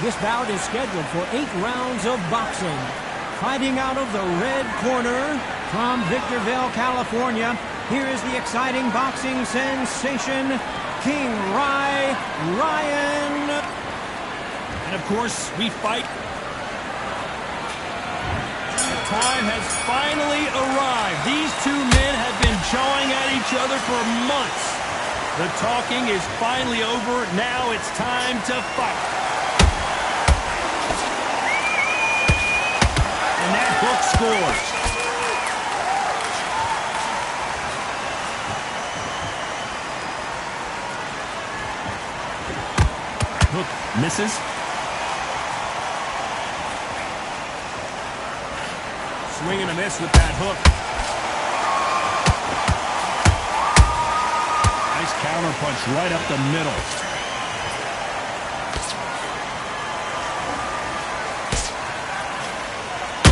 This bout is scheduled for 8 rounds of boxing. Fighting out of the red corner from Victorville, California, here is the exciting boxing sensation, King Ryan. And of course, we fight. The time has finally arrived. These two men have been jawing at each other for months. The talking is finally over. Now it's time to fight. And that hook scores. Hook misses. Swing and a miss with that hook. Nice counter punch right up the middle.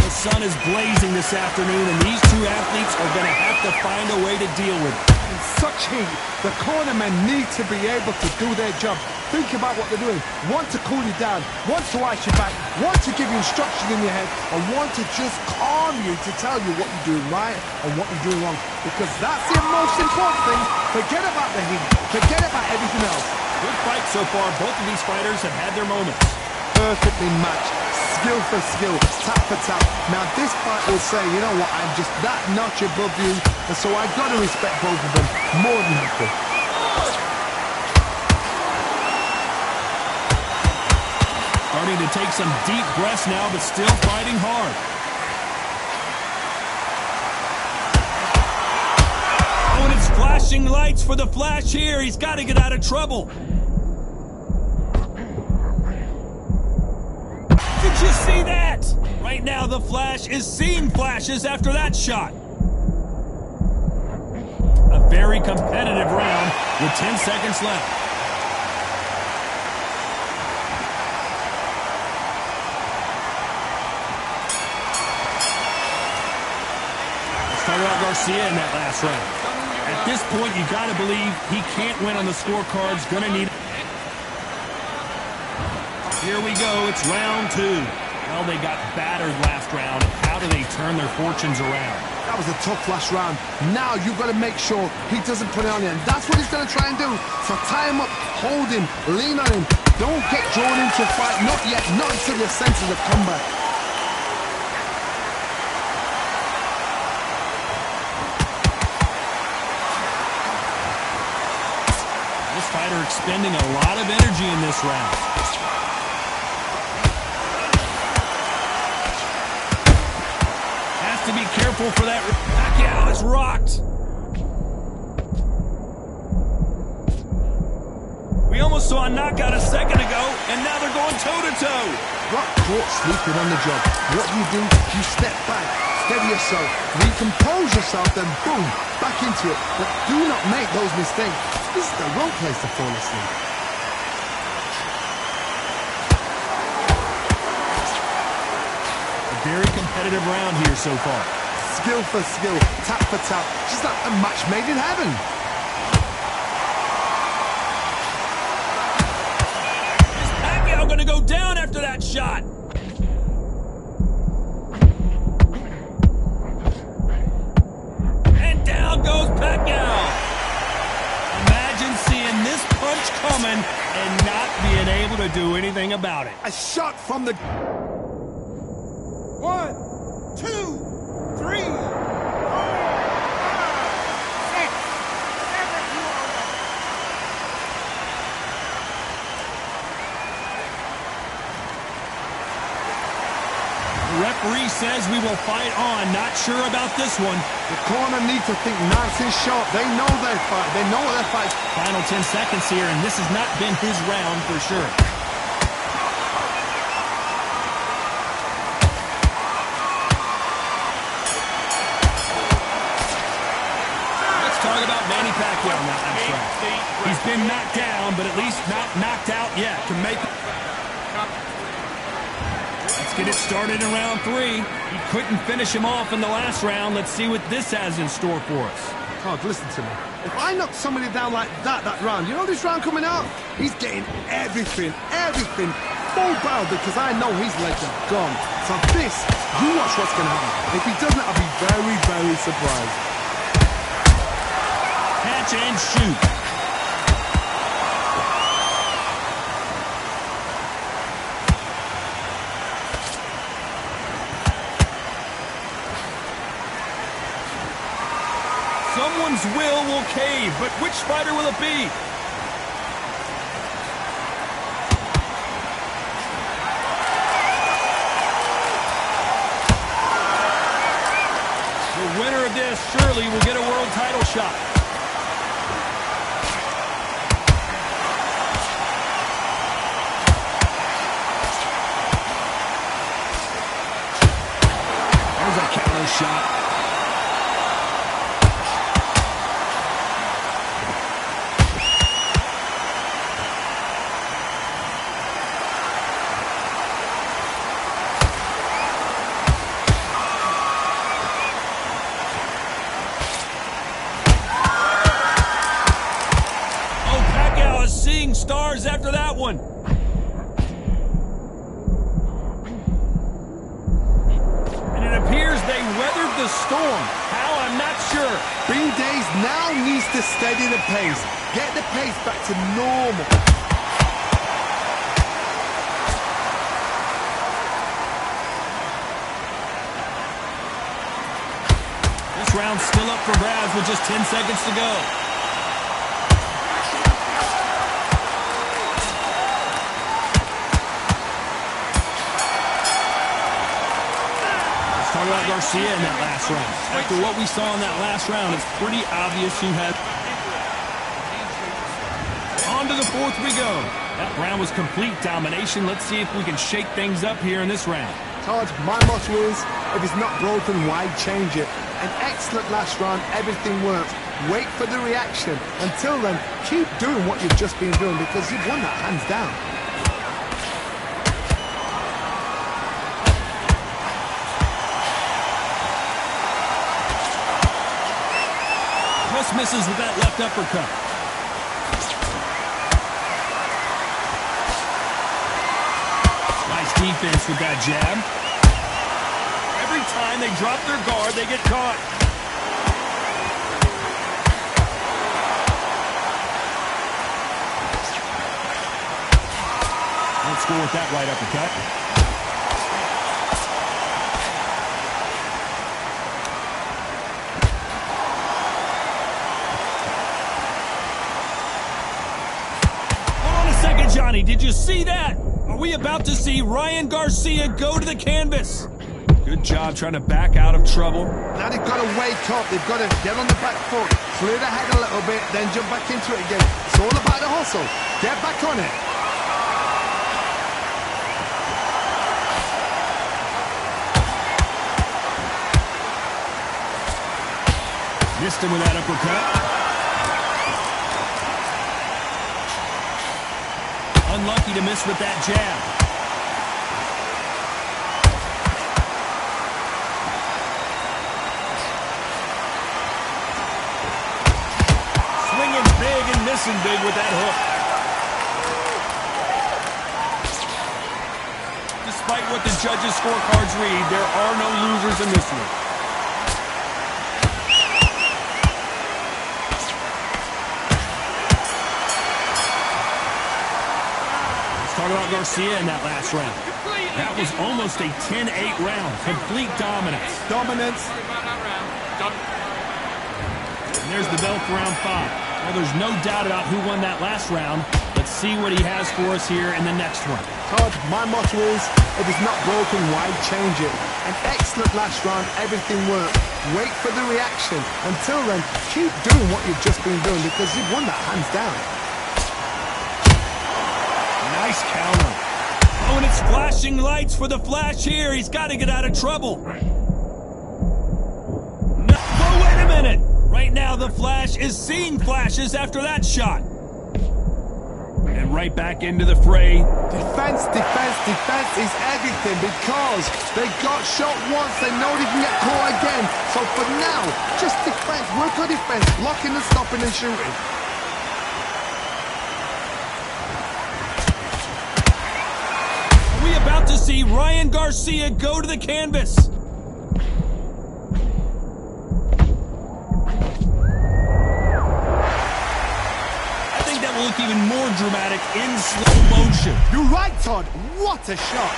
The sun is blazing this afternoon, and these two athletes are going to have to find a way to deal with it. In such heat, the cornermen need to be able to do their job. Think about what they're doing. One to cool you down, one to ice you back, one to give you instruction in your head, and one to just calm you to tell you what you're doing right and what you're doing wrong. Because that's the most important thing. Forget about the heat. Forget about everything else. Good fight so far. Both of these fighters have had their moments. Perfectly matched. Skill for skill, tap for tap. Now this fight will say, you know what, I'm just that notch above you, and so I've got to respect both of them more than equal. Starting to take some deep breaths now, but still fighting hard. Oh, and it's flashing lights for the Flash here. He's got to get out of trouble. Did you see that? Right now, the Flash is seeing flashes after that shot. A very competitive round with 10 seconds left. Talk about Garcia in that last round. At this point, you got to believe he can't win on the scorecards. Going to need it. Here we go. It's round 2. Well, they got battered last round. How do they turn their fortunes around? That was a tough last round. Now you've got to make sure he doesn't put it on you. And that's what he's going to try and do. So tie him up, hold him, lean on him. Don't get drawn into a fight. Not yet. Not until your senses have come back. This fighter expending a lot of energy in this round. Has to be careful for that. Pacquiao is rocked. We almost saw a knockout a second ago, and now they're going toe-to-toe. Got caught sleeping on the job. What do? You step back, steady yourself, recompose yourself, then boom, back into it. But do not make those mistakes. This is the wrong place to fall asleep. A very competitive round here so far. Skill for skill, tap for tap. Just like a match made in heaven. Is Pacquiao going to go down after that shot? And down goes Pacquiao. Imagine seeing this punch coming and not being able to do anything about it. A shot from the... 1, 2, 3, 4, 5, 6, 7, The referee says we will fight on. Not sure about this one. The corner needs to think nice and sharp. They know their fight. They know what they're fighting. Final 10 seconds here, and this has not been his round for sure. Let's talk about Manny Pacquiao in that last round. He's been knocked down, but at least not knocked out yet. To make it. Let's get it started in round 3. He couldn't finish him off in the last round. Let's see what this has in store for us. Todd, listen to me. If I knock somebody down like that round, you know this round coming out? He's getting everything, full barrel because I know his legs are gone. So this, you watch what's going to happen. If he doesn't, I'll be very, very surprised. Catch and shoot. Someone's will cave, but which fighter will it be? The winner of this surely will get a world title shot. There's a counter shot. Seeing stars after that one. And it appears they weathered the storm. How, I'm not sure. Bean Days now needs to steady the pace. Get the pace back to normal. This round's still up for grabs with just 10 seconds to go. Talk about Garcia in that last round. After what we saw in that last round, it's pretty obvious who had... On to the fourth we go. That round was complete domination. Let's see if we can shake things up here in this round. Todd, my motto is, if it's not broken, why change it? An excellent last round, everything works. Wait for the reaction. Until then, keep doing what you've just been doing because you've won that hands down. Misses with that left uppercut. Nice defense with that jab. Every time they drop their guard, they get caught. Let's go with that right uppercut. Johnny, did you see that? Are we about to see Ryan Garcia go to the canvas? Good job trying to back out of trouble. Now they've got to wake up. They've got to get on the back foot, clear the head a little bit, then jump back into it again. It's all about the hustle. Get back on it. Missed him with that uppercut. Unlucky to miss with that jab. Swinging big and missing big with that hook. Despite what the judges' scorecards read, there are no losers in this one. Talk about Garcia in that last round. That was almost a 10-8 round. Complete dominance. Dominance. And there's the bell for round 5. Well, there's no doubt about who won that last round. Let's see what he has for us here in the next one. Todd, my motto is, if it's not broken, why change it? An excellent last round, everything worked. Wait for the reaction. Until then, keep doing what you've just been doing because you've won that hands down. Nice counter. Oh, and it's flashing lights for the Flash here. He's got to get out of trouble. No, oh, wait a minute. Right now, the Flash is seeing flashes after that shot. And right back into the fray. Defense, defense, defense is everything because they got shot once. They know they can get caught again. So for now, just defense. Work on defense. Blocking and stopping and shooting. about to see Ryan Garcia go to the canvas. I think that will look even more dramatic in slow motion. You're right, Todd. What a shot.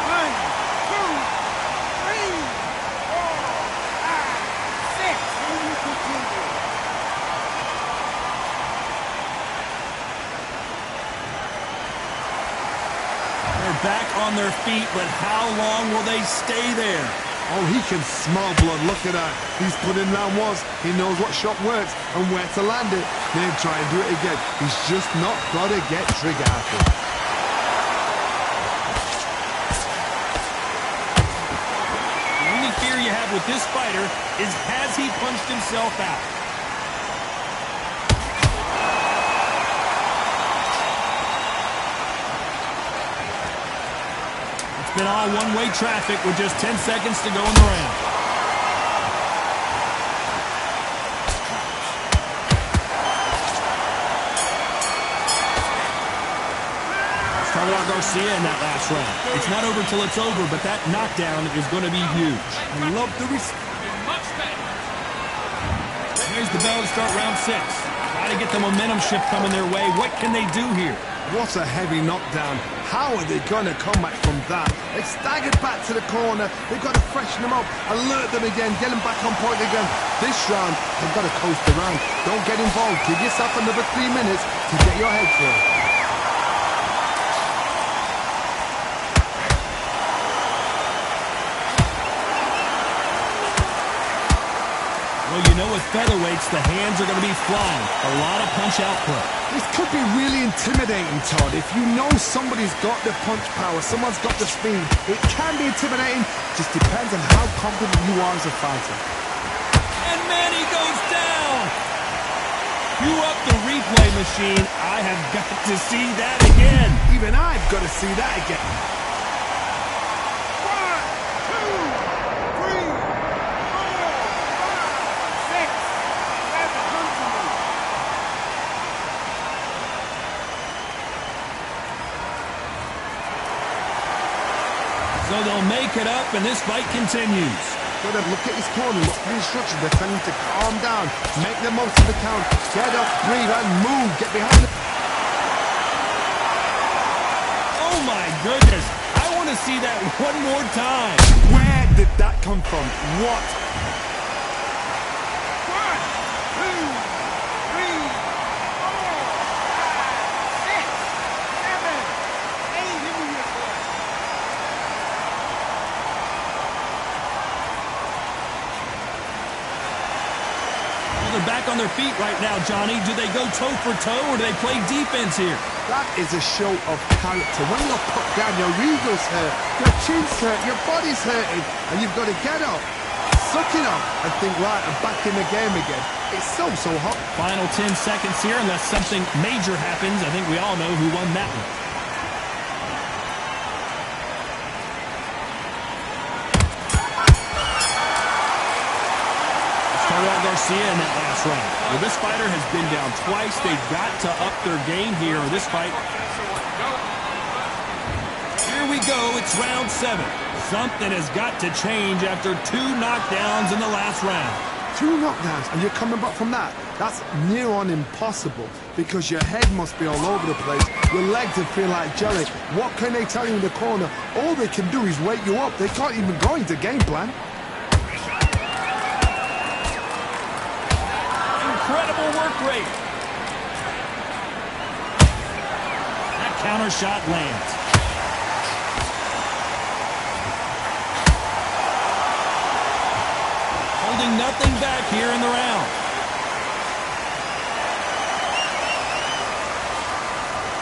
1, 2, 3, 4, 5, 6. And you continue. They're back on their feet, but how long will they stay there? Oh, he can smell blood. Look at that. He's put in round ones. He knows what shot works and where to land it. Then try and do it again. He's just not got to get trigger happy. The only fear you have with this fighter is, has he punched himself out? Been all one-way traffic with just 10 seconds to go in the round. Started out Garcia in that last round. It's not over till it's over, but that knockdown is going to be huge. I love the Here's the bell to start round 6. Try to get the momentum shift coming their way. What can they do here? What a heavy knockdown. How are they going to come back from that? They staggered back to the corner. They've got to freshen them up, alert them again, get them back on point again. This round, they've got to coast around. Don't get involved. Give yourself another 3 minutes to get your head through. Well, you know with featherweights, the hands are going to be flying. A lot of punch output. This could be really intimidating, Todd. If you know somebody's got the punch power, someone's got the speed, it can be intimidating. Just depends on how confident you are as a fighter. And Manny goes down. Cue up the replay machine. I have got to see that again. Even I've got to see that again. 1, 2, 3, 4, 5, 6, 7. Come to me. So they'll make it up, and this fight continues. Got to look at his corner, look for the instructions. They're telling him to calm down, make the most of the count, get up, breathe, and move. Get behind the... Oh, my goodness. I want to see that one more time. Where did that come from? What? 1, 2, 3, 4, 5, 6, 7, 8. Give me your boy. Well, they're back on their feet right now, Johnny. Do they go toe for toe, or do they play defense here? That is a show of character. When you're put down, your ego's hurt, your chin's hurt, your body's hurting, and you've got to get up, suck it up, and think, right, I'm back in the game again. It's so hot. Final 10 seconds here, unless something major happens. I think we all know who won that one. Started out Garcia in that last round. Well, this fighter has been down twice. They've got to up their game here in this fight. Here we go. It's round 7. Something has got to change after 2 knockdowns in the last round. 2 knockdowns, and you're coming back from that. That's near on impossible, because your head must be all over the place. Your legs will feel like jelly. What can they tell you in the corner? All they can do is wake you up. They can't even go into game plan. Incredible work rate. That counter shot lands. Holding nothing back here in the round.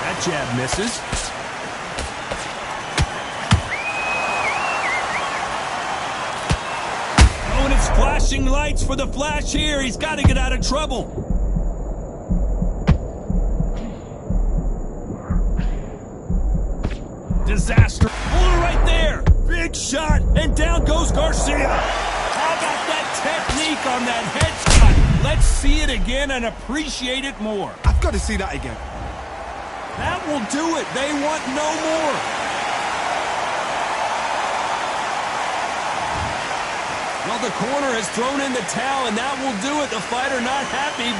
That jab misses. Oh, and it's flashing lights for the flash here. He's got to get out of trouble. Disaster. Oh, right there. Big shot. And down goes Garcia. How about that technique on that headshot? Let's see it again and appreciate it more. I've got to see that again. That will do it. They want no more. Well, the corner has thrown in the towel, and that will do it. The fighter not happy.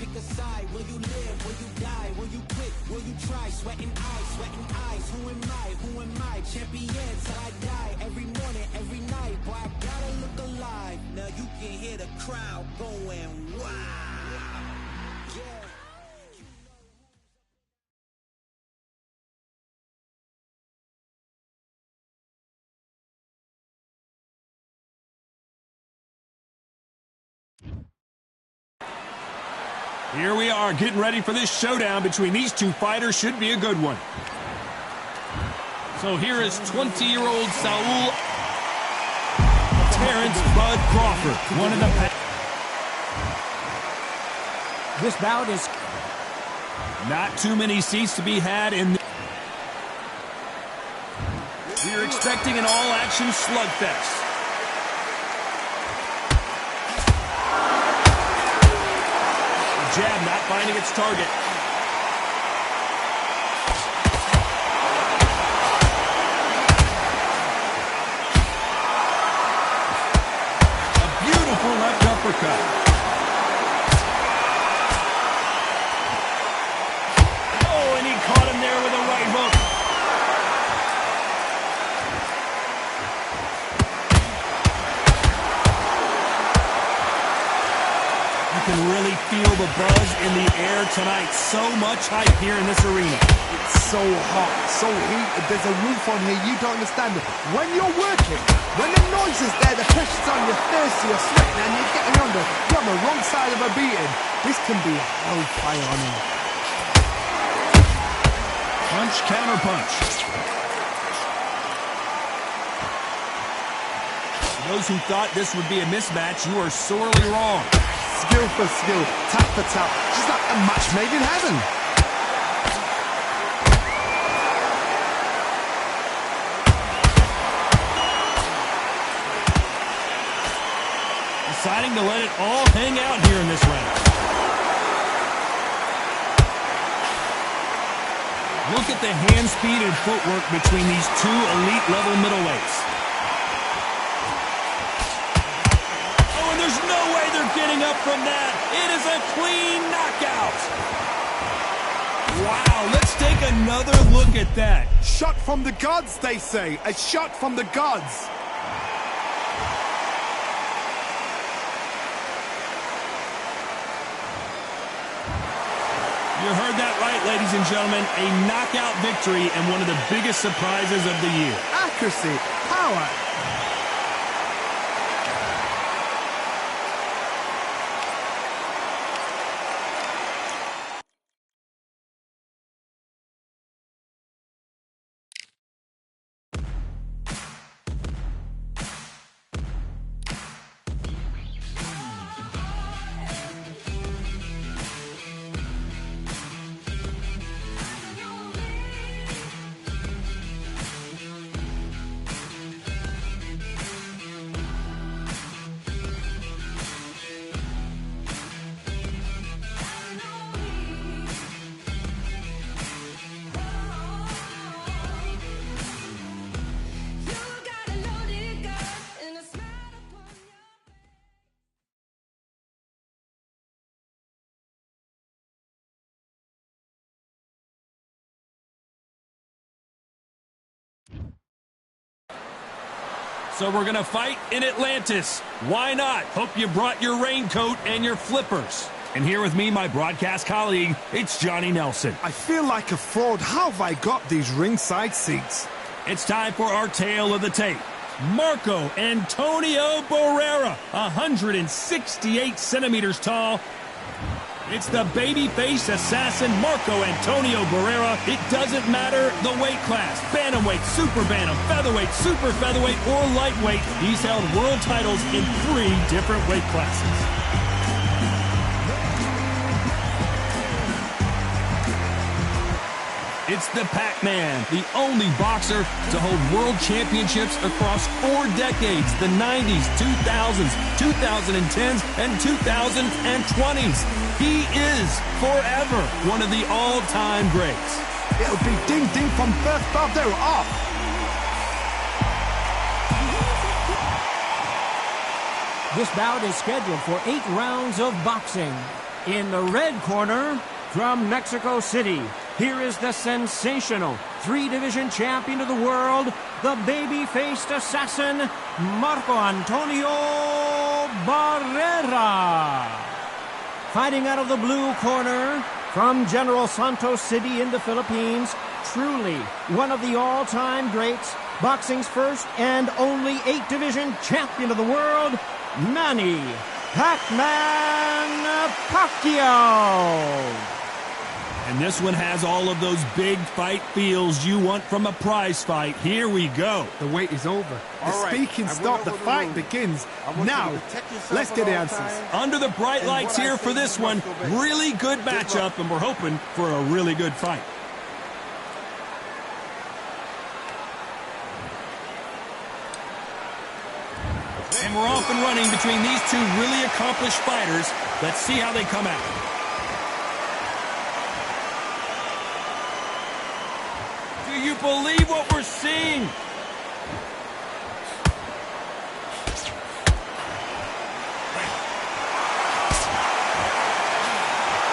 Pick a side. Will you live? Will you die? Will you quit? Will you try? Sweating eyes. Who am I? Who am I? Champion till I die. Every morning, every night. Boy, I gotta look alive. Now you can hear the crowd going, wow. Yeah. Here we are getting ready for this showdown between these two fighters. Should be a good one. So here is 20-year-old Saul Terrence Bud Crawford. One of the This bout is not too many seats to be had in. We're expecting an all-action slugfest. Jab not finding its target. A beautiful left uppercut. Oh, and he caught him there with a right hook. You can really feel the buzz in the air tonight. So much hype here in this arena. It's so hot, so heated. There's a roof on here. You don't understand it. When you're working, when the noise is there, the pressure's on, you're thirsty, you're sweating, and you're getting under. You're on the wrong side of a beating. This can be hellfire on here. Punch, counter punch. For those who thought this would be a mismatch, you are sorely wrong. Skill for skill, tap for tap, just like a match made in heaven. Deciding to let it all hang out here in this round. Look at the hand speed and footwork between these two elite-level middleweights. There's no way they're getting up from that. It is a clean knockout. Wow, let's take another look at that. Shot from the gods, they say. A shot from the gods. You heard that right, ladies and gentlemen. A knockout victory and one of the biggest surprises of the year. Accuracy, power. So we're going to fight in Atlantis. Why not? Hope you brought your raincoat and your flippers. And here with me, my broadcast colleague, it's Johnny Nelson. I feel like a fraud. How have I got these ringside seats? It's time for our tale of the tape. Marco Antonio Barrera, 168 centimeters tall. It's the babyface assassin Marco Antonio Barrera. It doesn't matter the weight class. Bantamweight, super bantam, featherweight, super featherweight, or lightweight. He's held world titles in 3 different weight classes. It's the Pac-Man, the only boxer to hold world championships across 4 decades, the 90s, 2000s, 2010s, and 2020s. He is forever one of the all-time greats. It'll be ding-ding from first Barbero off. This bout is scheduled for 8 rounds of boxing. In the red corner, from Mexico City, here is the sensational 3-division champion of the world, the baby-faced assassin, Marco Antonio Barrera. Fighting out of the blue corner, from General Santos City in the Philippines, truly one of the all-time greats, boxing's first and only 8-division champion of the world, Manny Pac-Man Pacquiao. And this one has all of those big fight feels you want from a prize fight. Here we go. The wait is over. The All right, speaking I went stopped. The over the fight rules. begins. I want you Now, to protect yourself let's at get the all answers. times. Under the bright And lights what I here say for you this one. must obey. Really good Good matchup, luck. and we're hoping for a really good fight. And we're off and running between these two really accomplished fighters. Let's see how they come out. Do you believe what we're seeing?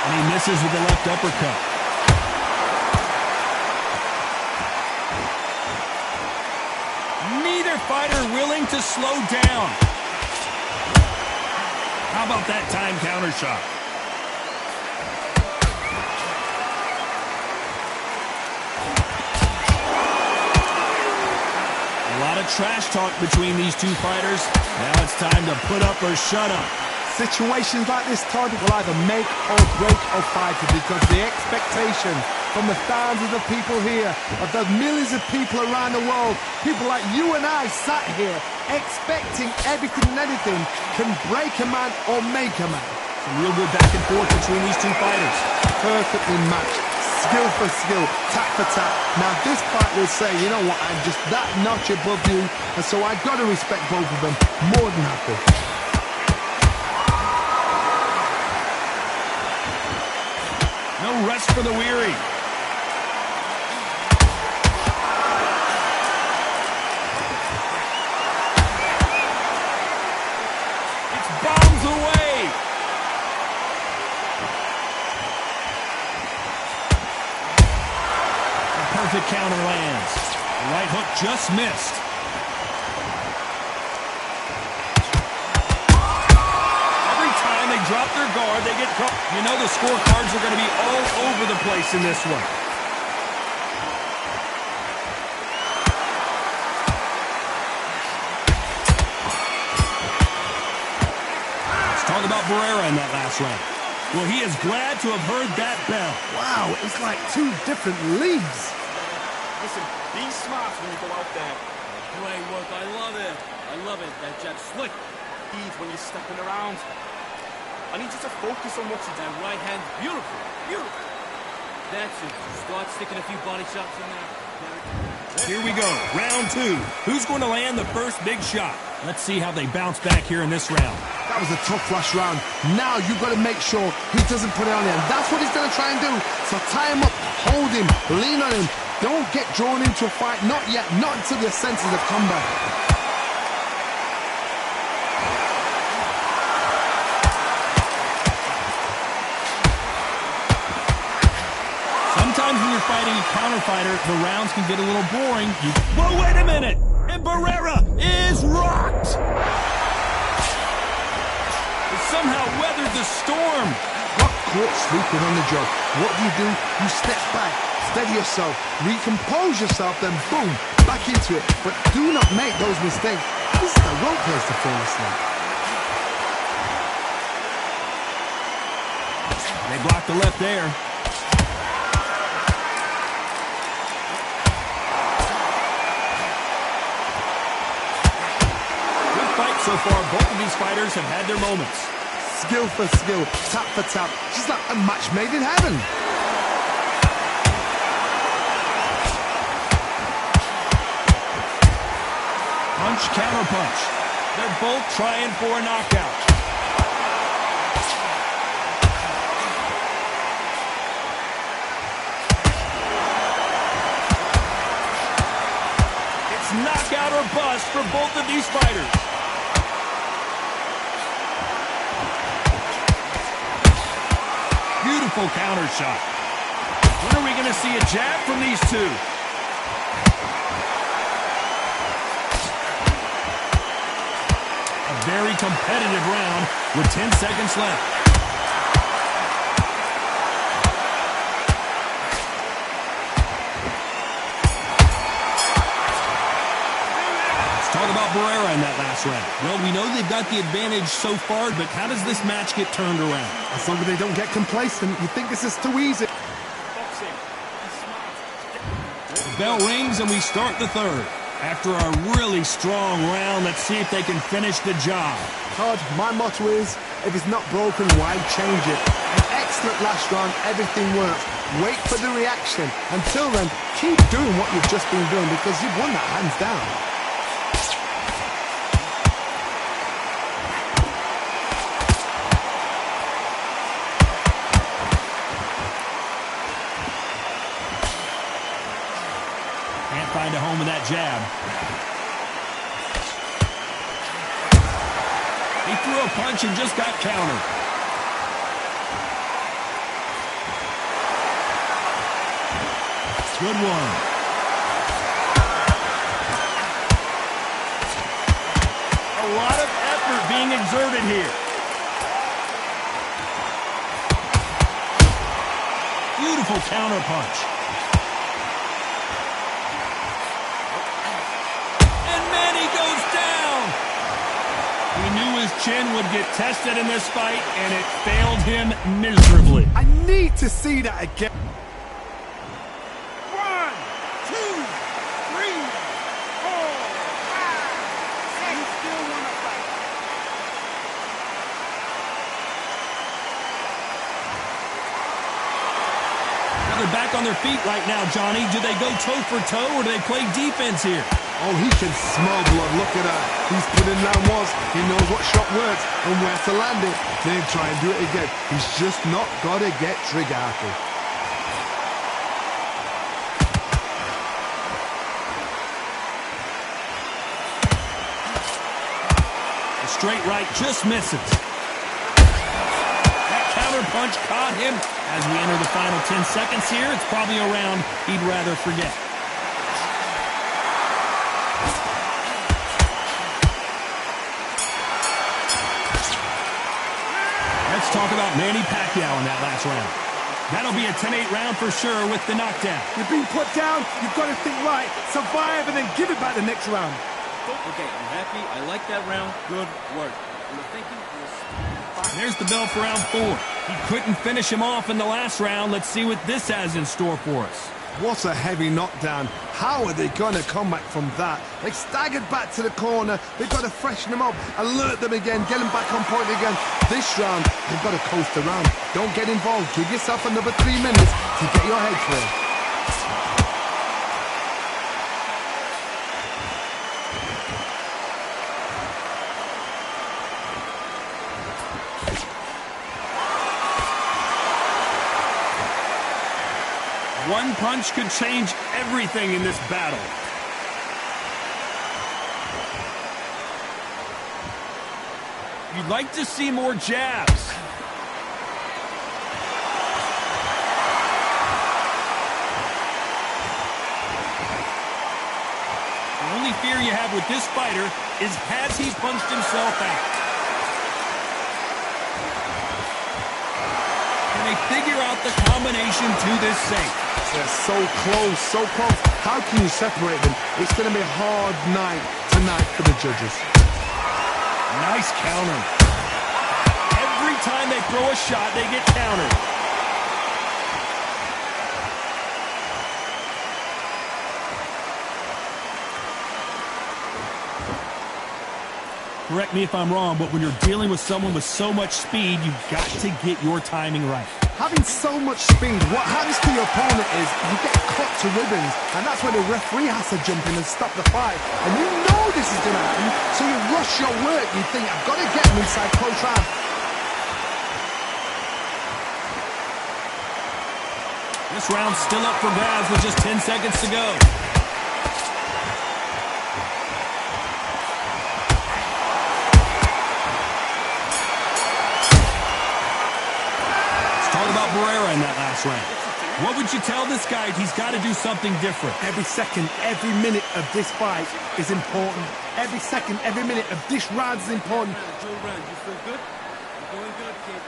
And he misses with the left uppercut. Neither fighter willing to slow down. How about that time counter shot? A lot of trash talk between these two fighters. Now it's time to put up or shut up. Situations like this, Todd, will either make or break a fighter because the expectation from the thousands of people here, of the millions of people around the world, people like you and I sat here expecting everything and anything can break a man or make a man. Some real good back and forth between these two fighters. Perfectly matched, skill for skill, tap for tap. Now this fight will say, you know what, I'm just that notch above you, and so I've got to respect both of them more than happy. No rest for the weary. It's bombs away. A perfect counter lands. The right hook just missed. They drop their guard, they get caught. You know the scorecards are going to be all over the place in this one. Let's talk about Barrera in that last round. Well, he is glad to have heard that bell. Wow, it's like 2 different leagues. Listen, be smart when you go out there. Great work, I love it. I love it. That jab slick. Ease when you're stepping around. I need you to focus on what you do. That right hand, beautiful, beautiful. That's it. Start sticking a few body shots in there. Here we go, round 2. Who's going to land the first big shot? Let's see how they bounce back here in this round. That was a tough last round. Now you've got to make sure he doesn't put it on him. That's what he's going to try and do. So tie him up, hold him, lean on him. Don't get drawn into a fight. Not yet. Not until your senses have come back. Sometimes when you're fighting a counter fighter, the rounds can get a little boring. Whoa, wait a minute! And Barrera is rocked! He somehow weathered the storm. Got caught sleeping on the job. What do? You step back, steady yourself, recompose yourself, then boom, back into it. But do not make those mistakes. This is the wrong place to fall asleep. They blocked the left there. Good fight so far. Both of these fighters have had their moments. Skill for skill, tap for tap. Just like a match made in heaven. Punch, counter punch. They're both trying for a knockout. It's knockout or bust for both of these fighters. Beautiful counter shot. When are we going to see a jab from these two? A very competitive round with 10 seconds left. Let's talk about Barrera in that last round. Well, we know they've got the advantage so far, but how does this match get turned around? As long as they don't get complacent, you think this is too easy. The bell rings and we start the third. After a really strong round, let's see if they can finish the job. Todd, my motto is, if it's not broken, why change it? An excellent last round, everything works. Wait for the reaction. Until then, keep doing what you've just been doing because you've won that hands down. Find a home with that jab. He threw a punch and just got countered. Good one. A lot of effort being exerted here. Beautiful counter punch. His chin would get tested in this fight, and it failed him miserably. I need to see that again. 1, 2, 3, 4, 5, 6. You still want to fight? Now they're back on their feet right now, Johnny. Do they go toe for toe, or do they play defense here? Oh, he can smell blood. Look at that. He's put in round once. He knows what shot works and where to land it. Then try and do it again. He's just not got to get trigger happy. The straight right just misses. That counter punch caught him. As we enter the final 10 seconds here, it's probably a round he'd rather forget. Let's talk about Manny Pacquiao in that last round. That'll be a 10-8 round for sure with the knockdown. You've been put down, you've got to think right, survive, and then give it back the next round. Okay, I'm happy. I like that round. Good work. And the thinking was... There's the bell for round 4. He couldn't finish him off in the last round. Let's see what this has in store for us. What a heavy knockdown. How are they going to come back from that? They staggered back to the corner. They've got to freshen them up, alert them again, get them back on point again. This round, they've got to coast around. Don't get involved. Give yourself another 3 minutes to get your head clear. One punch could change everything in this battle. You'd like to see more jabs. fear you have with this fighter is, has he punched himself out? Can they figure out the combination to this safe? They're so close, so close. How can you separate them? It's going to be a hard night tonight for the judges. Nice counter. Every time they throw a shot, they get countered. Correct me if I'm wrong, but when you're dealing with someone with so much speed, you've got to get your timing right. Having so much speed, what happens to your opponent is you get cut to ribbons, and that's when the referee has to jump in and stop the fight. And you know this is going to happen, so you rush your work. You think, I've got to get him inside close round. This round's still up for grabs with just 10 seconds to go. Barrera in that last round. What would you tell this guy? He's got to do something different. Every second, every minute of this fight is important. Every second, every minute of this round is important. You feel good? You're doing good, kid.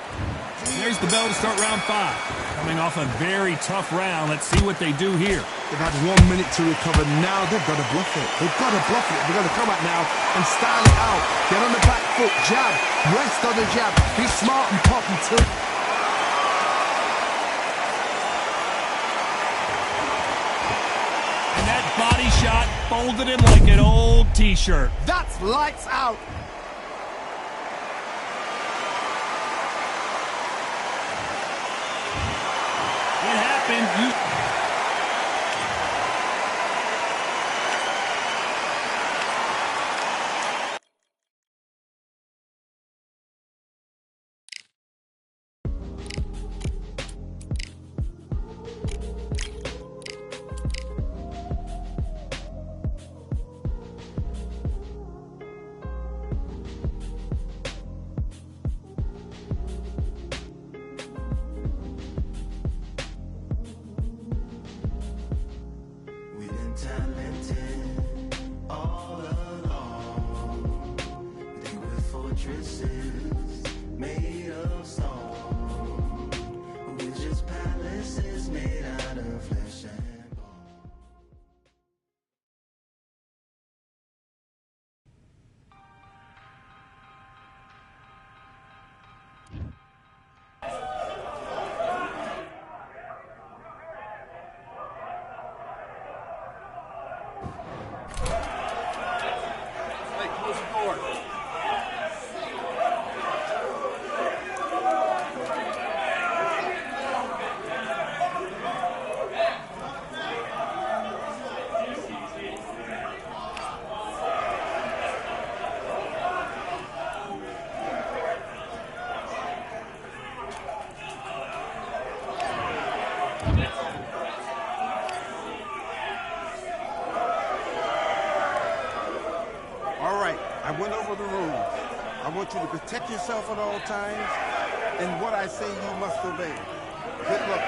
There's the bell to start round 5. Coming off a very tough round. Let's see what they do here. They've had 1 minute to recover. Now they've got to bluff it. They've got to bluff it. They've got to come out now and style it out. Get on the back foot, jab, rest on the jab. Be smart and pop until... Body shot folded him like an old t-shirt. That's lights out. It happened. I went over the rules. I want you to protect yourself at all times, and what I say you must obey. Good luck.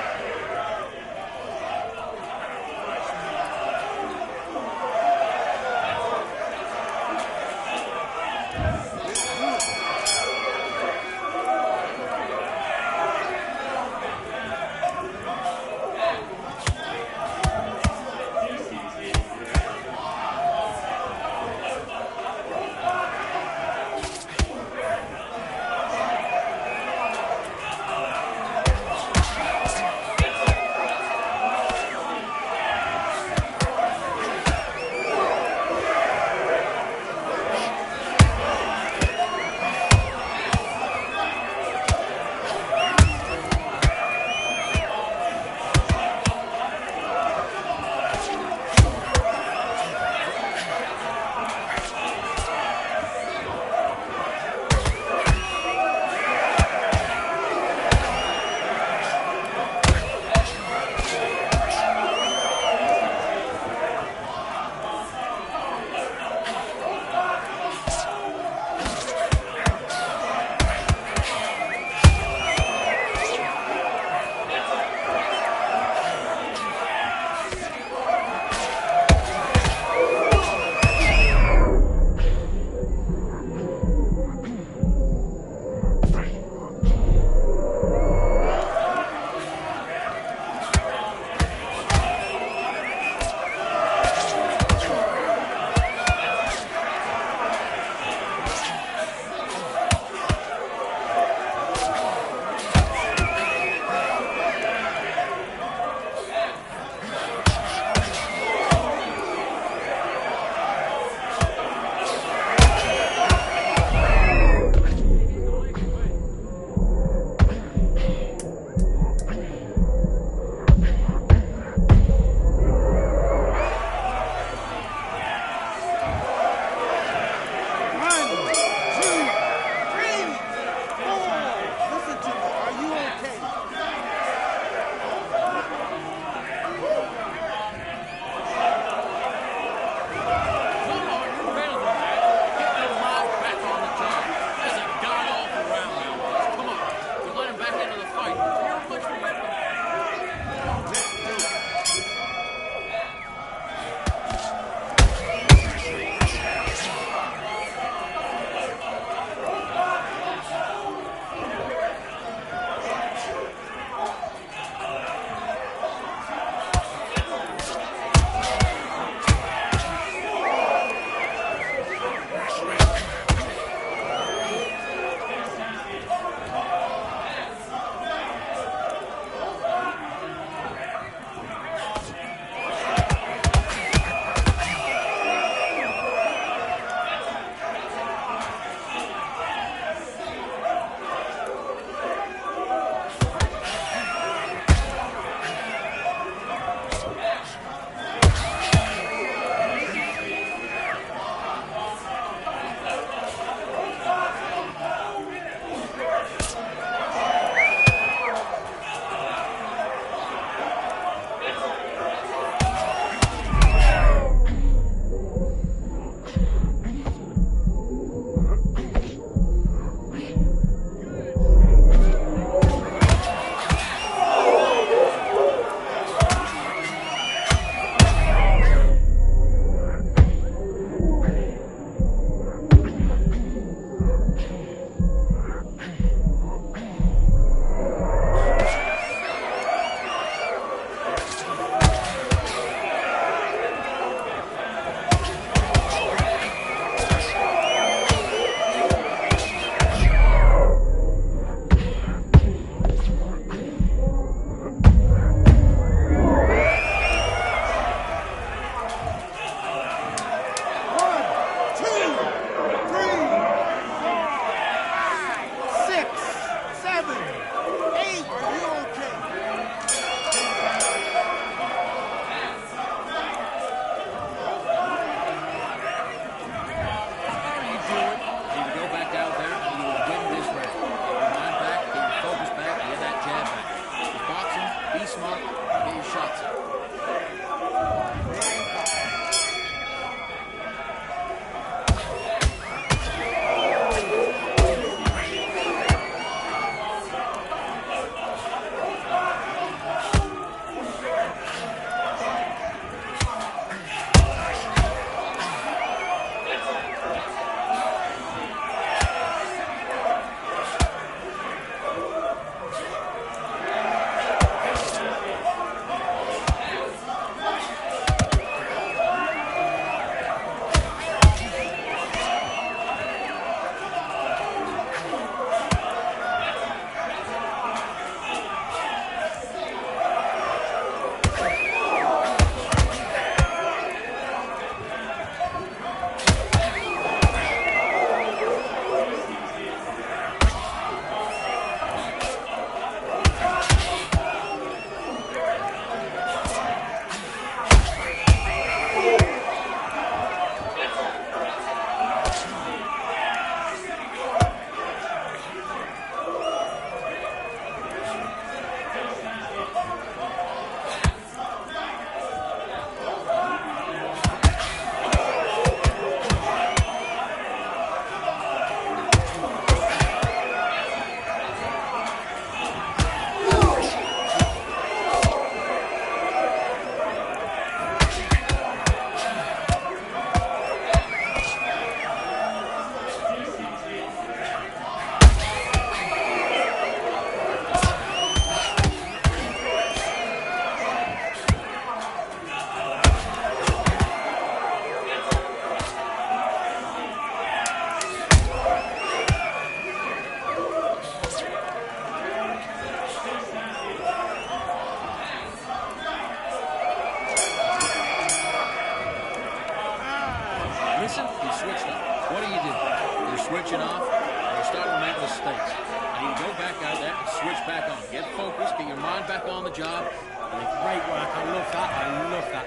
switching off, and you're starting to make mistakes. And you go back out there and switch back on. Get focused, get your mind back on the job, Great work. I love that. I love that.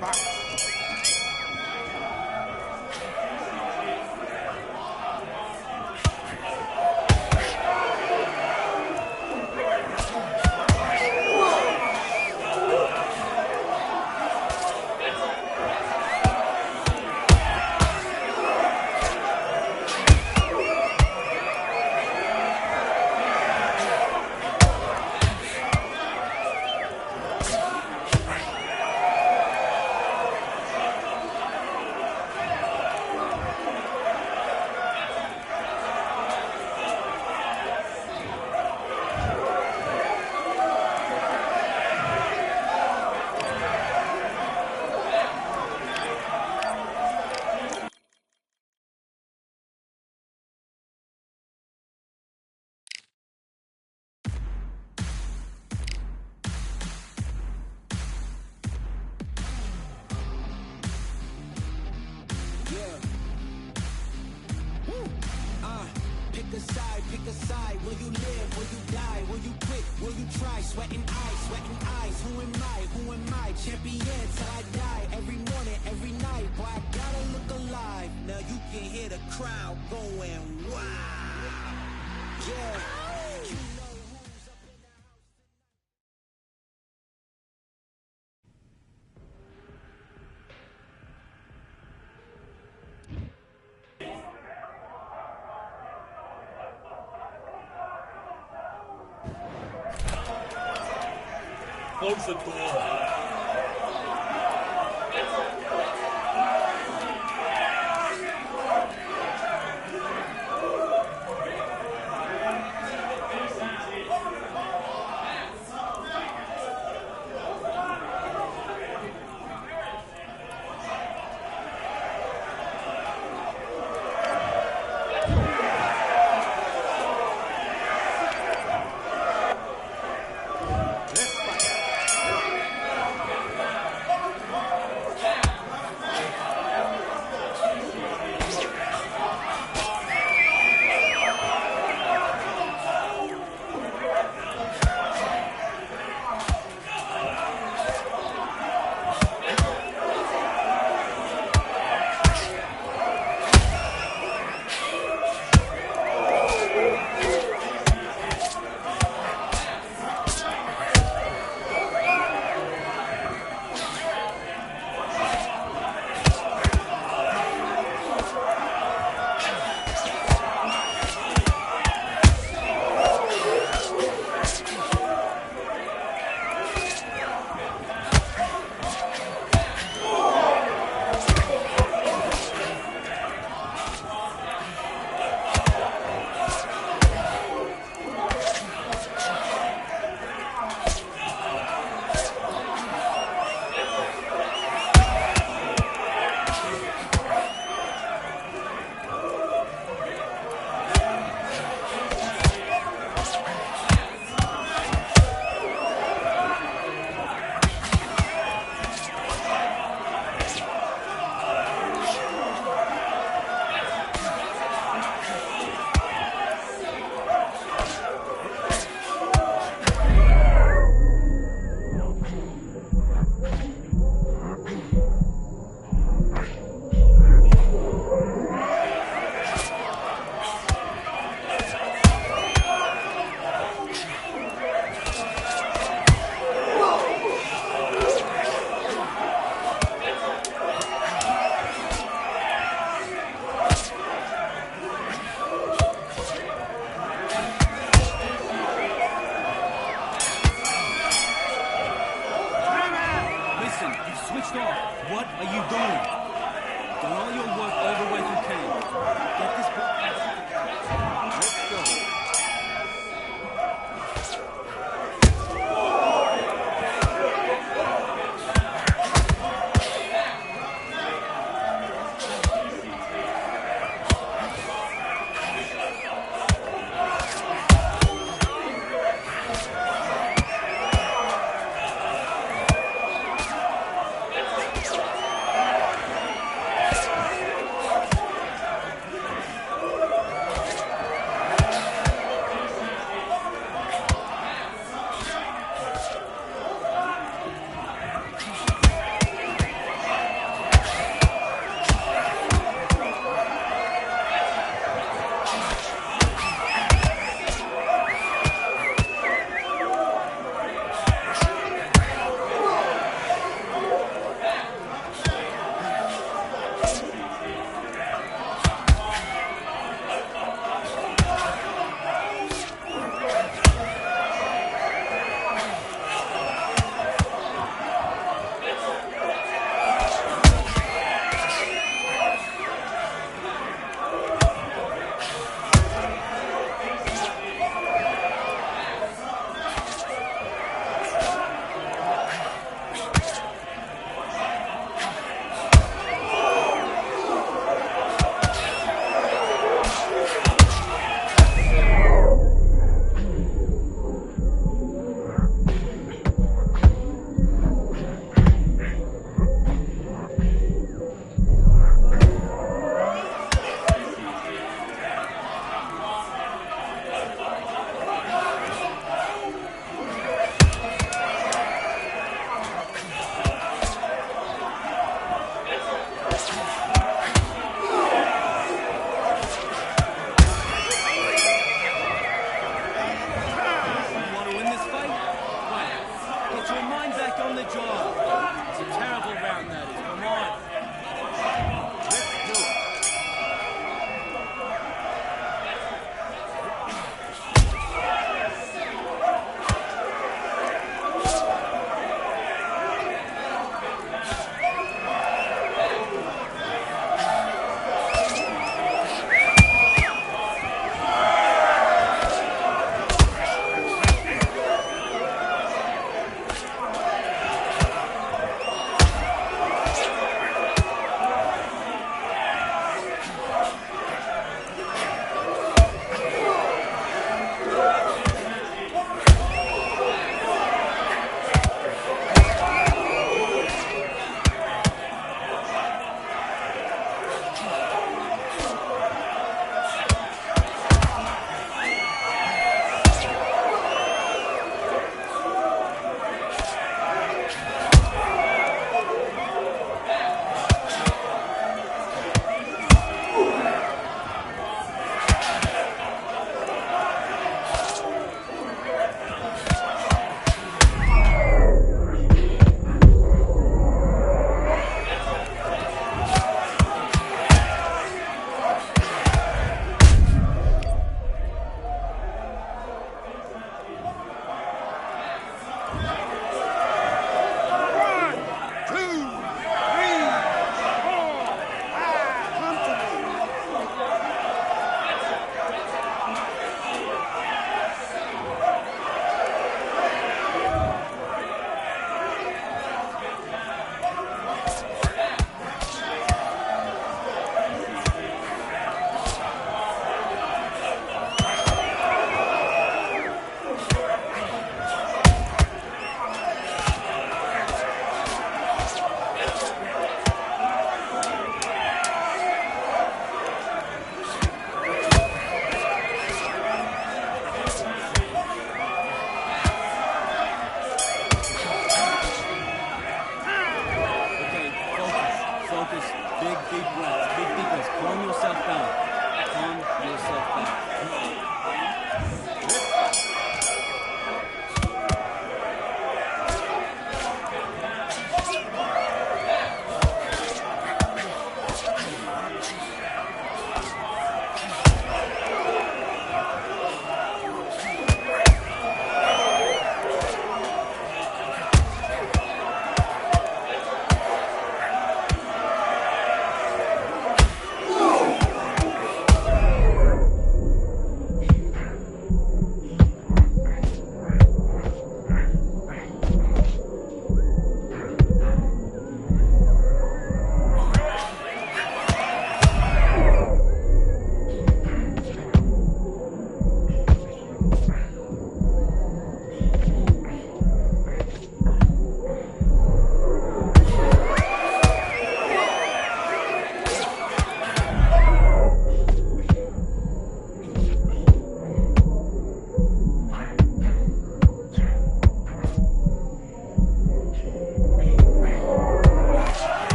Back. Pick a side. Will you live? Will you die? Will you quit? Will you try? Sweating eyes. Who am I? Who am I? Champion till I die. Every morning, every night. Boy, I gotta look alive. Now you can hear the crowd going wow. Yeah. You know who's up in the house Close the door. What are you doing? Done all your work all the way you can. Get this book. Let's go. the jaw. It's a terrible round, that is. Come on.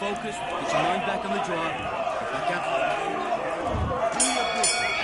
focus, get your mind back on the draw, get back out. Do your business.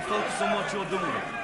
focus on what you're doing.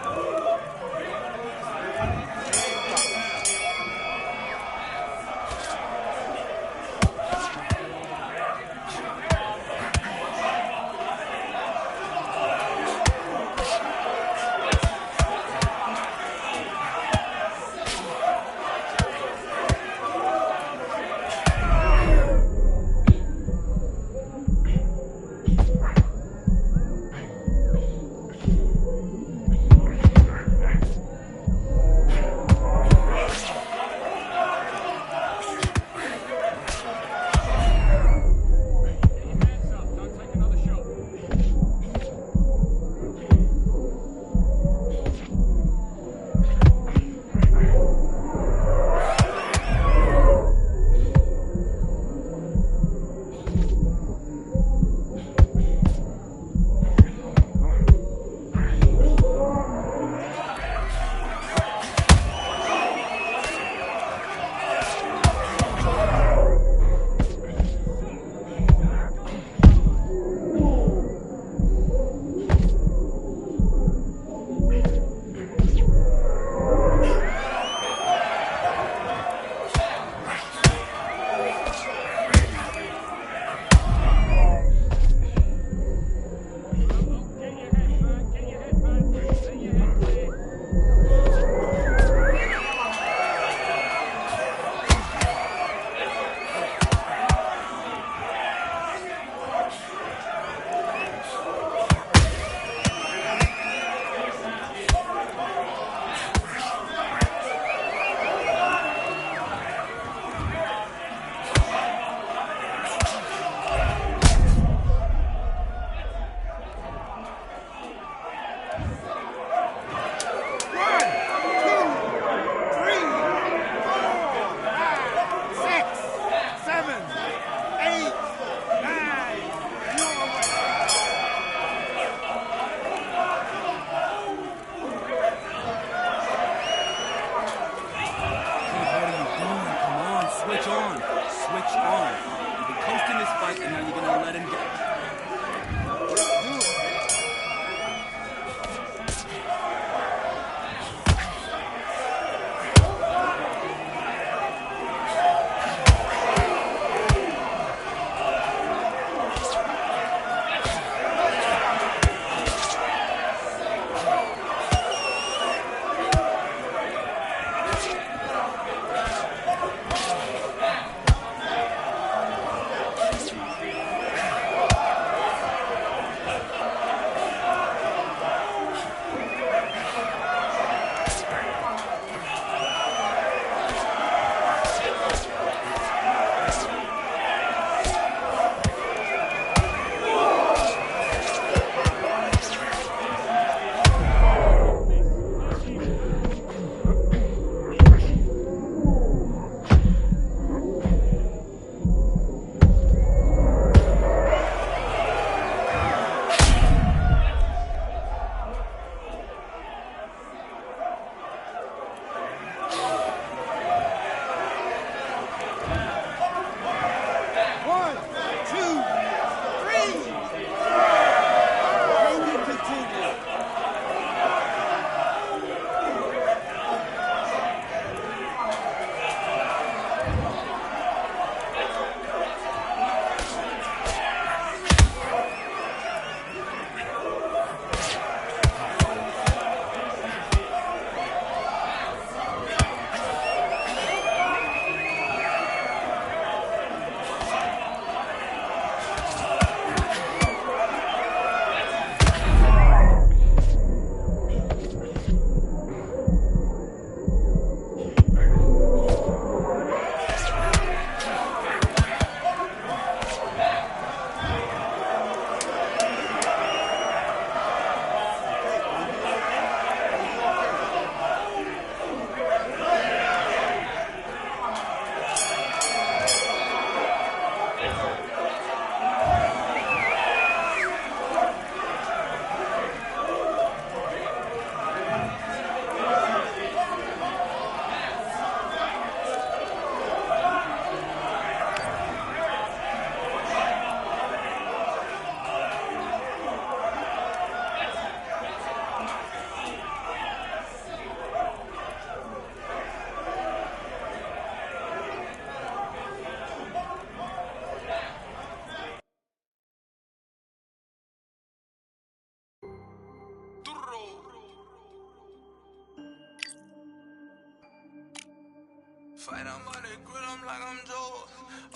Fight on by the grill, I'm like I'm Joe.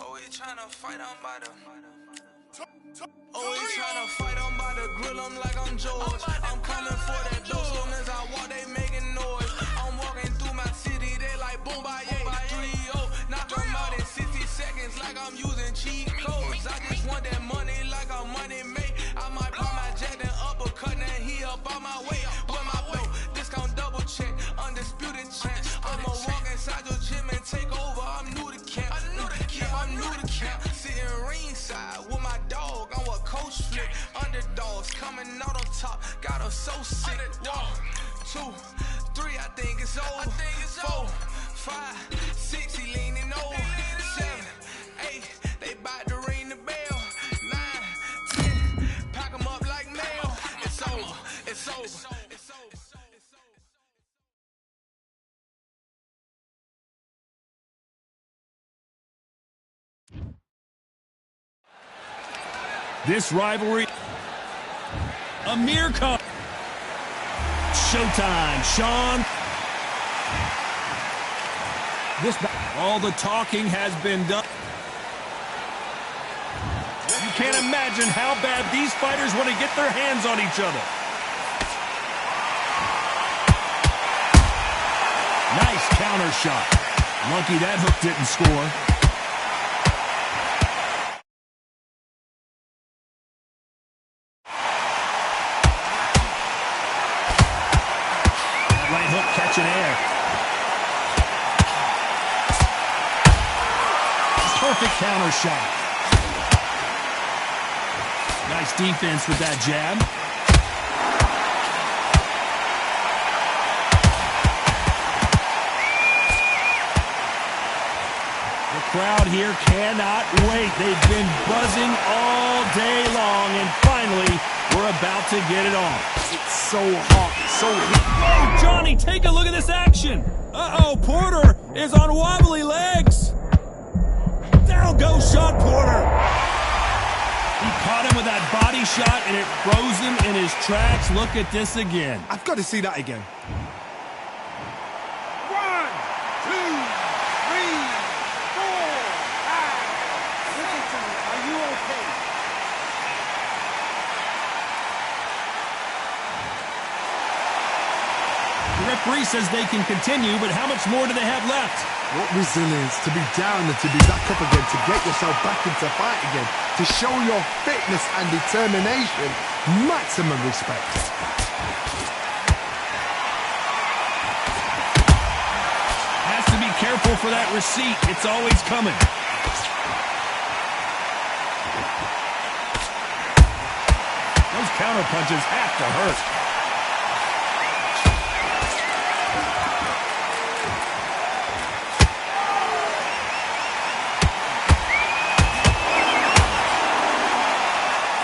Always tryna fight on by the. Always tryna fight on by the grill, I'm like I'm George. I'm coming for that dough, soon as I walk, they making noise. I'm walking through my city, they like boom, by 3-0. Knock them out in 60 seconds, like I'm using cheat codes. I just want that money, like I'm money made. I might pop my jack, then uppercut, then he up on my way. With my belt, discount double check, undisputed champ. I'ma walk inside your gym and take over. I'm new to camp, I'm new to camp. Sitting ringside with my dog, I'm what coach flip. Underdogs coming out on top, got us so sick. 1, 2, 3, I think it's over. 4, 5, 6, he leaning over. 7, 8, they bout to ring the bell. 9, 10, pack 'em up like mail. It's over, it's over, it's over. This rivalry, a mere showtime, Sean. All the talking has been done. You can't imagine how bad these fighters want to get their hands on each other. Nice counter shot. Lucky that hook didn't score. Right hook catching air. Perfect counter shot. Nice defense with that jab. The crowd here cannot wait. They've been buzzing all day long, and finally, we're about to get it on. It's so hot, so heat. Oh, Johnny, take a look at this action. Uh-oh, Porter is on wobbly legs. Down goes Sean Porter. He caught him with that body shot, and it froze him in his tracks. Look at this again. I've got to see that again. 1, 2, 3, 4, 5. Listen to me. Are you okay? The referee says they can continue, but how much more do they have left? What resilience to be down and to be back up again, to get yourself back into fight again, to show your fitness and determination. Maximum respect. Has to be careful for that receipt. It's always coming. Those counter punches have to hurt.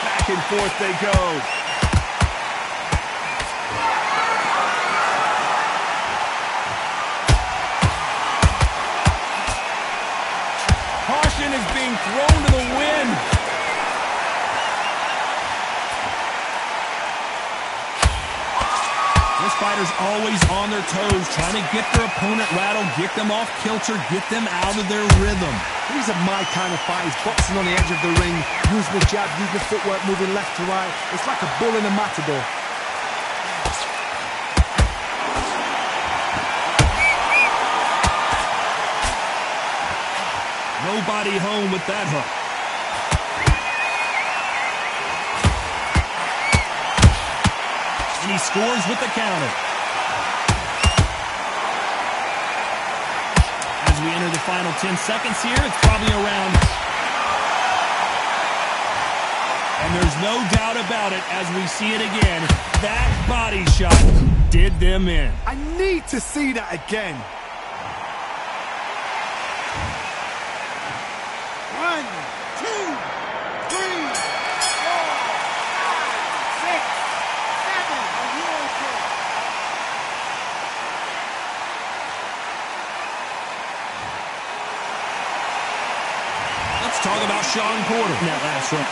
Back and forth they go. Caution is being thrown to the wind. This fighter's always on their toes, trying to get their opponent rattled, get them off kilter, get them out of their rhythm. These are my kind of fighters, boxing on the edge of the ring, using the jab, using the footwork, moving left to right. It's like a bull in a matador. Nobody home with that hook. And he scores with the counter. As we enter the final 10 seconds here, it's probably around. And there's no doubt about it as we see it again. That body shot did them in. I need to see that again. 1, 2, 3, 4, 5, 6, 7. Are you okay? Let's talk about Sean Porter in that last round.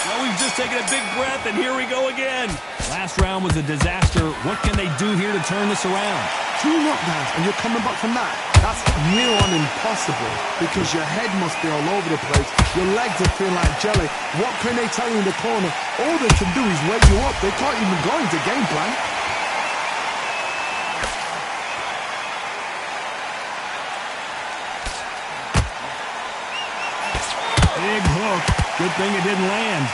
Well, we've just taken a big breath, and here we go again. Last round was a disaster. What can they do here to turn this around? 2 knockdowns and you're coming back from that. That's near on impossible because your head must be all over the place. Your legs are feeling like jelly. What can they tell you in the corner? All they can do is wake you up. They can't even go into game plan. Big hook. Good thing it didn't land.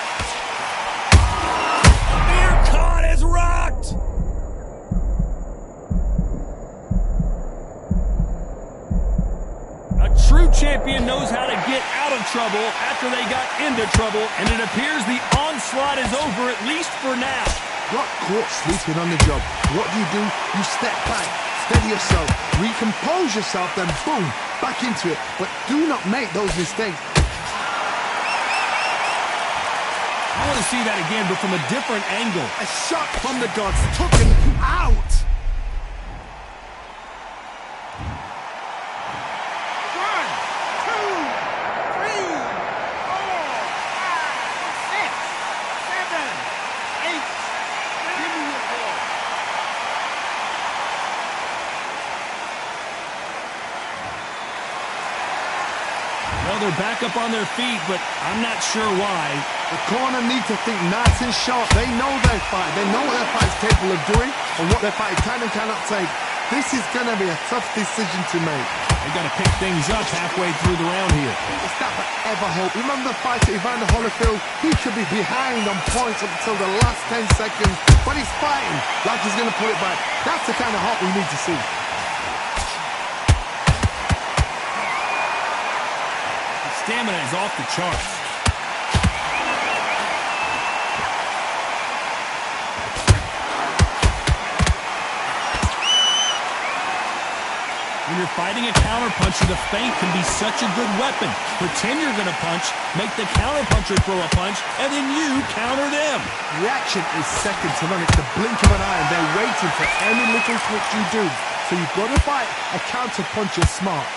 Beer caught is rocked. A true champion knows how to get out of trouble after they got into trouble, and it appears the onslaught is over, at least for now. Got caught sleeping on the job. What do? You step back, steady yourself, recompose yourself, then boom, back into it. But do not make those mistakes. I want to see that again, but from a different angle. A shot from the gods took him out. Well, they're back up on their feet, but I'm not sure why. The corner need to think nice and sharp. They know their fight. They know what their fight's capable of doing and what their fight can and cannot take. This is going to be a tough decision to make. They got to pick things up halfway through the round here. It's that forever hope. Remember the fight at Evander Holyfield? He could be behind on points up until the last 10 seconds, but he's fighting like he's going to pull it back. That's the kind of hope we need to see. Stamina is off the charts. When you're fighting a counterpuncher, the feint can be such a good weapon. Pretend you're going to punch, make the counterpuncher throw a punch, and then you counter them. Reaction is second to none. It's the blink of an eye, and they're waiting for any little switch you do. So you've got to fight a counterpuncher smart.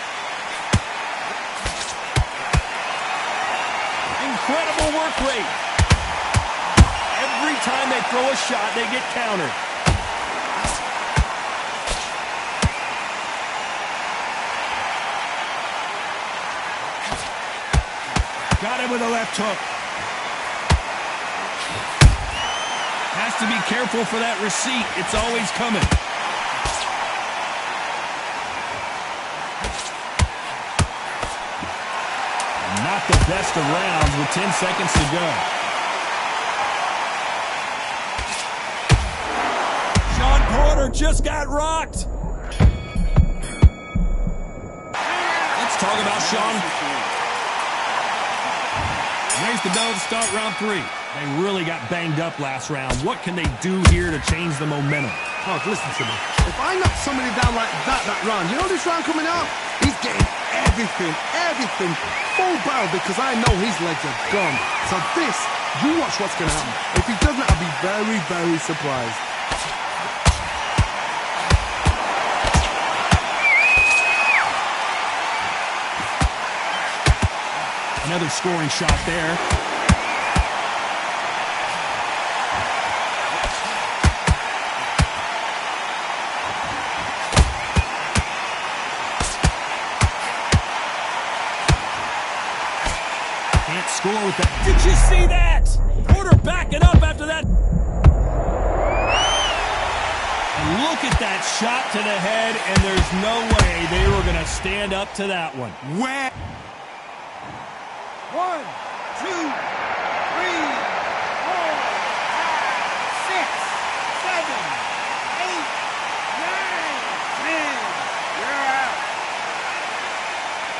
Incredible work rate. Every time they throw a shot, they get countered. Got him with a left hook. Has to be careful for that receipt. It's always coming. Not the best of rounds with 10 seconds to go. Sean Porter just got rocked. Let's talk about Sean. Raised the bell to start round 3. They really got banged up last round. What can they do here to change the momentum? Oh, listen to me. If I knock somebody down like that round, you know this round coming out? He's getting everything full barrel because I know his legs are gone. So this, you watch what's going to happen. If he doesn't, I'll be very, very surprised. Another scoring shot there. Can't score with that. Did you see that? Porter backing up after that. And look at that shot to the head, and there's no way they were going to stand up to that one. Where? 1, 2,